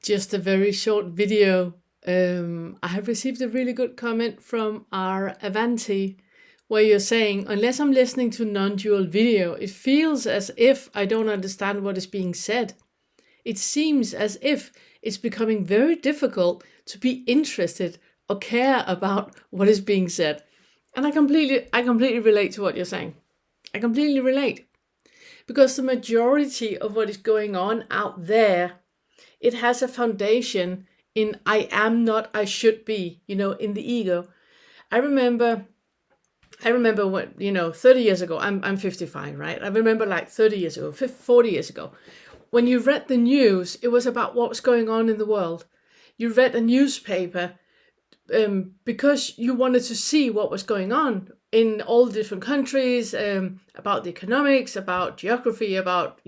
Just a very short video. I have received a really good comment from our Avanti where you're saying, unless I'm listening to non-dual video, it feels as if I don't understand what is being said. It seems as if it's becoming very difficult to be interested or care about what is being said. And I completely relate to what you're saying. I completely relate. Because the majority of what is going on out there, it has a foundation in I am not, I should be, in the ego. I remember when, 30 years ago, I'm 55, right? I remember like 30 years ago, 40 years ago, when you read the news, it was about what was going on in the world. You read a newspaper because you wanted to see what was going on in all the different countries, about the economics, about geography, about,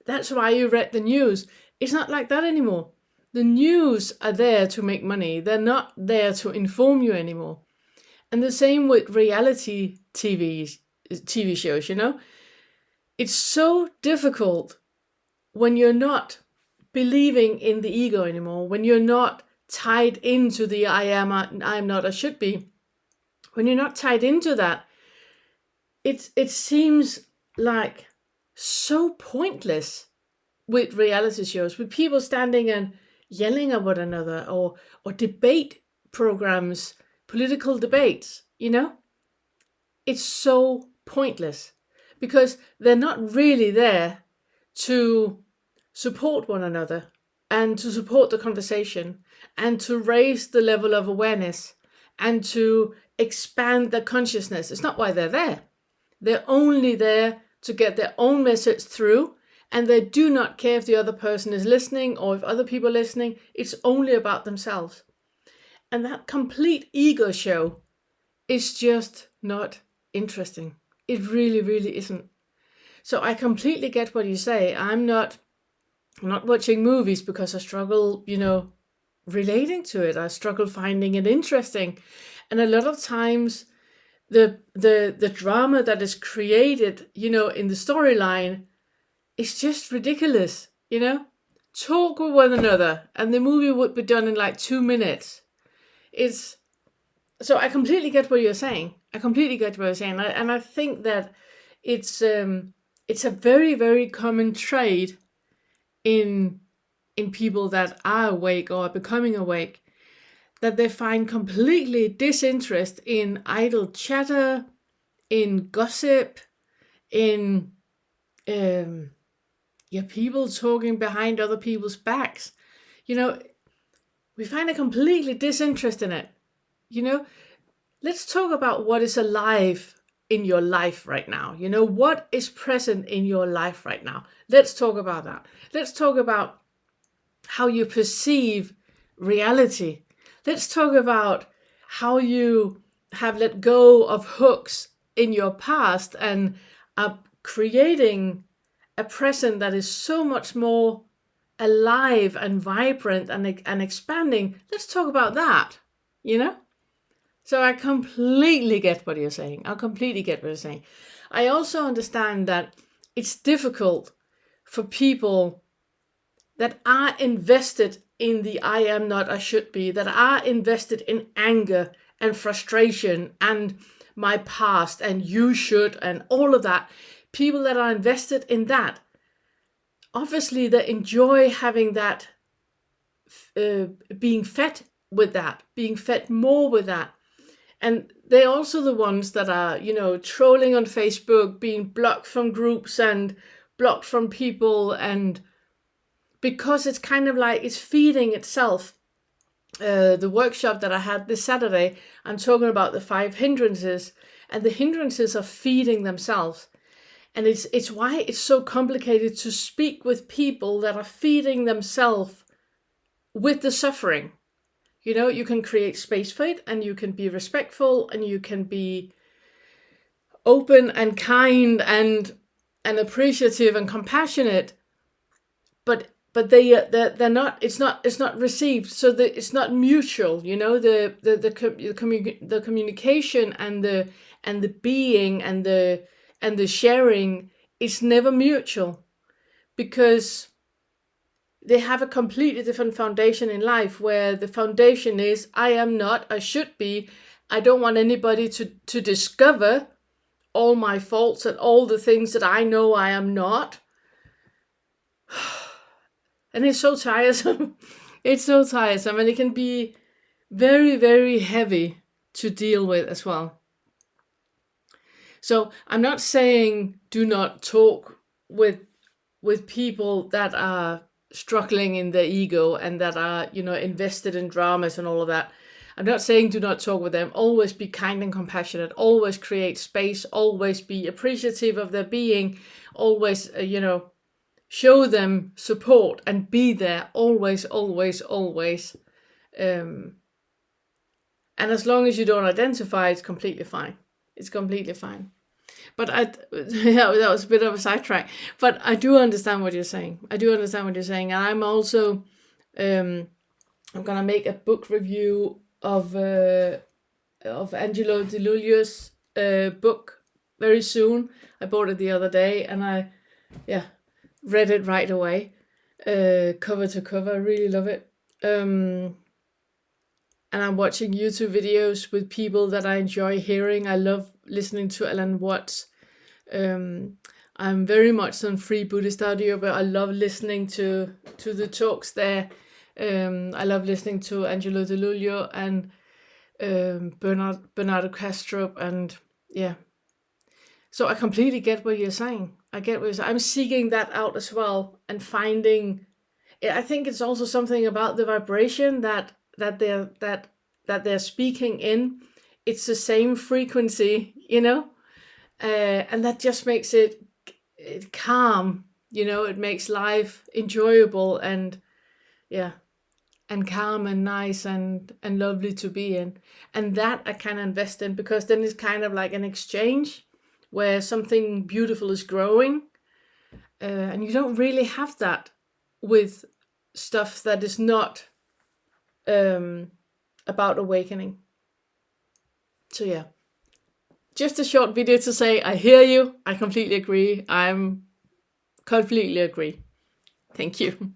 that's why you read the news. It's not like that anymore. The news are there to make money. They're not there to inform you anymore. And the same with reality TV shows, It's so difficult when you're not believing in the ego anymore, when you're not tied into the I'm not, I should be. When you're not tied into that, it seems like so pointless with reality shows, with people standing and yelling at one another, or debate programs, political debates, It's so pointless because they're not really there to support one another and to support the conversation and to raise the level of awareness and to expand their consciousness. It's not why they're there. They're only there to get their own message through, and they do not care if the other person is listening or if other people are listening. It's only about themselves. And that complete ego show is just not interesting. It really, really isn't. So I completely get what you say. I'm not watching movies because I struggle, relating to it. I struggle finding it interesting. And a lot of times the drama that is created, in the storyline is just ridiculous, Talk with one another and the movie would be done in like 2 minutes. So I completely get what you're saying. And I think that it's a very, very common trait in people that are awake or are becoming awake, that they find completely disinterest in idle chatter, in gossip, in people talking behind other people's backs. We find a completely disinterest in it. Let's talk about what is alive in your life right now. What is present in your life right now. Let's talk about that. Let's talk about how you perceive reality. Let's talk about how you have let go of hooks in your past and are creating a present that is so much more alive and vibrant and expanding. Let's talk about that, So I completely get what you're saying. I also understand that it's difficult for people that are invested in the I am not, I should be, that are invested in anger and frustration and my past and you should and all of that. People that are invested in that, obviously they enjoy having that, being fed with that, being fed more with that. And they're also the ones that are, trolling on Facebook, being blocked from groups and blocked from people, and because it's kind of like it's feeding itself. The workshop that I had this Saturday, I'm talking about the 5 hindrances, and the hindrances are feeding themselves. And it's why it's so complicated to speak with people that are feeding themselves with the suffering. You can create space for it, and you can be respectful, and you can be open and kind and appreciative and compassionate, but they're not. It's not received, so that it's not mutual. The communication and the being and the sharing is never mutual, because they have a completely different foundation in life, where the foundation is, I am not, I should be, I don't want anybody to discover all my faults and all the things that I know I am not. And it's so tiresome. It's so tiresome, and it can be very, very heavy to deal with as well. So I'm not saying do not talk with people that are struggling in their ego and that are, invested in dramas and all of that. I'm not saying do not talk with them. Always be kind and compassionate. Always create space. Always be appreciative of their being. Always, show them support and be there. Always, always, always. And as long as you don't identify, it's completely fine. It's completely fine. But yeah, that was a bit of a sidetrack. But I do understand what you're saying. And I'm also, I'm gonna make a book review of Angelo Di Luglio's book very soon. I bought it the other day, and I read it right away, cover to cover. I really love it. And I'm watching YouTube videos with people that I enjoy hearing. I love listening to Alan Watts. I'm very much on Free Buddhist Audio, but I love listening to the talks there. I love listening to Angelo Di Luglio and Bernardo Kastrup, and yeah. So I completely get what you're saying. I'm seeking that out as well, and finding. I think it's also something about the vibration that they're speaking in. It's the same frequency, and that just makes it calm. It makes life enjoyable and calm and nice and lovely to be in. And that I can invest in, because then it's kind of like an exchange where something beautiful is growing. And you don't really have that with stuff that is not about awakening. So yeah, just a short video to say I hear you. I completely agree. Thank you.